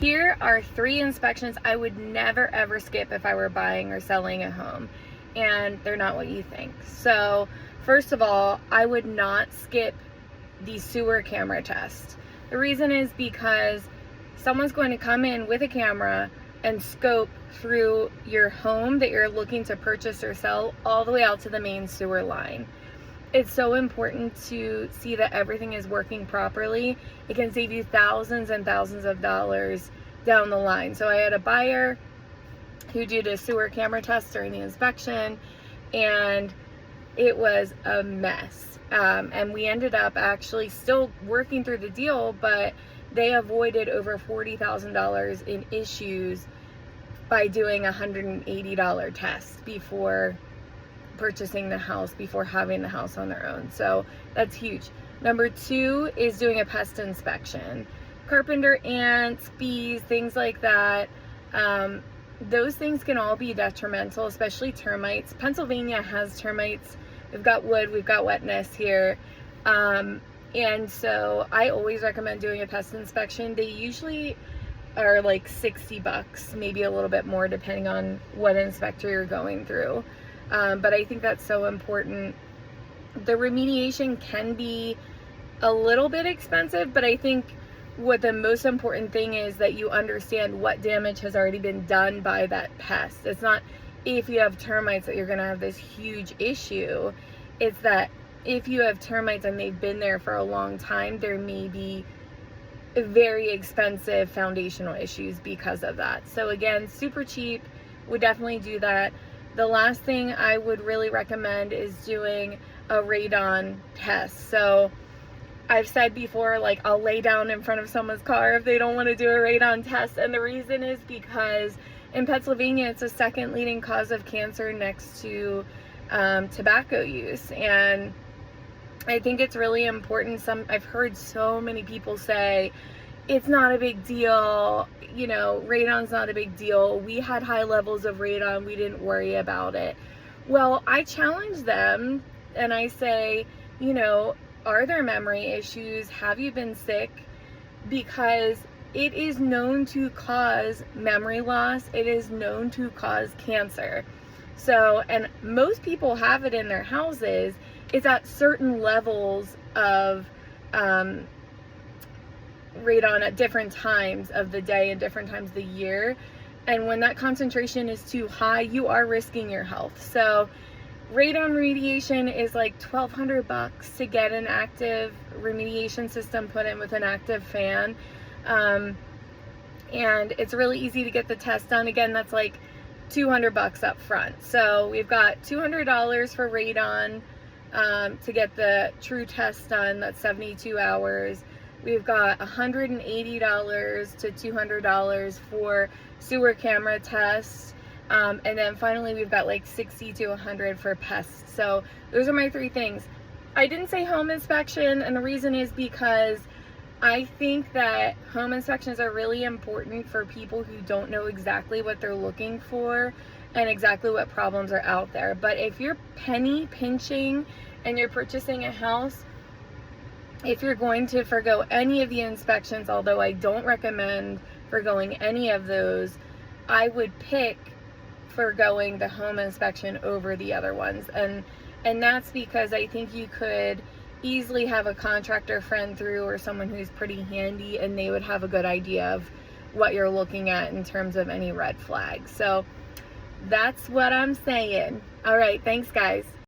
Here are 3 inspections I would never ever skip if I were buying or selling a home, and they're not what you think. So first of all, I would not skip the sewer camera test. The reason is because someone's going to come in with a camera and scope through your home that you're looking to purchase or sell all the way out to the main sewer line. It's so important to see that everything is working properly. It can save you thousands and thousands of dollars down the line. So I had a buyer who did a sewer camera test during the inspection, and it was a mess. And we ended up actually still working through the deal, but they avoided over $40,000 in issues by doing a $180 test before purchasing the house, before having the house on their own. So that's huge. Number 2 is doing a pest inspection. Carpenter ants, bees, things like that. Those things can all be detrimental, especially termites. Pennsylvania has termites. We've got wood, we've got wetness here. And so I always recommend doing a pest inspection. They usually are like $60, maybe a little bit more depending on what inspector you're going through. But I think that's so important. The remediation can be a little bit expensive, but I think what the most important thing is that you understand what damage has already been done by that pest. It's not if you have termites that you're going to have this huge issue. It's that if you have termites and they've been there for a long time, there may be very expensive foundational issues because of that. So again, super cheap, would definitely do that. The last thing I would really recommend is doing a radon test. So I've said before, like, I'll lay down in front of someone's car if they don't want to do a radon test. And the reason is because in Pennsylvania, it's the second leading cause of cancer next to tobacco use. And I think it's really important. I've heard so many people say, it's not a big deal, you know, radon's not a big deal. We had high levels of radon, we didn't worry about it. Well, I challenge them and I say, you know, are there memory issues? Have you been sick? Because it is known to cause memory loss. It is known to cause cancer. So, and most people have it in their houses. It's at certain levels of radon at different times of the day and different times of the year. And when that concentration is too high, you are risking your health. So radon remediation is like $1,200 to get an active remediation system put in with an active fan. And it's really easy to get the test done. Again, that's like $200 up front. So we've got $200 for radon to get the true test done. That's 72 hours. We've got $180 to $200 for sewer camera tests. And then finally, we've got like $60 to $100 for pests. So those are my 3 things. I didn't say home inspection, and the reason is because I think that home inspections are really important for people who don't know exactly what they're looking for and exactly what problems are out there. But if you're penny pinching and you're purchasing a house, if you're going to forgo any of the inspections, although I don't recommend forgoing any of those, I would pick forgoing the home inspection over the other ones. And that's because I think you could easily have a contractor friend through or someone who's pretty handy, and they would have a good idea of what you're looking at in terms of any red flags. So that's what I'm saying. All right, thanks guys.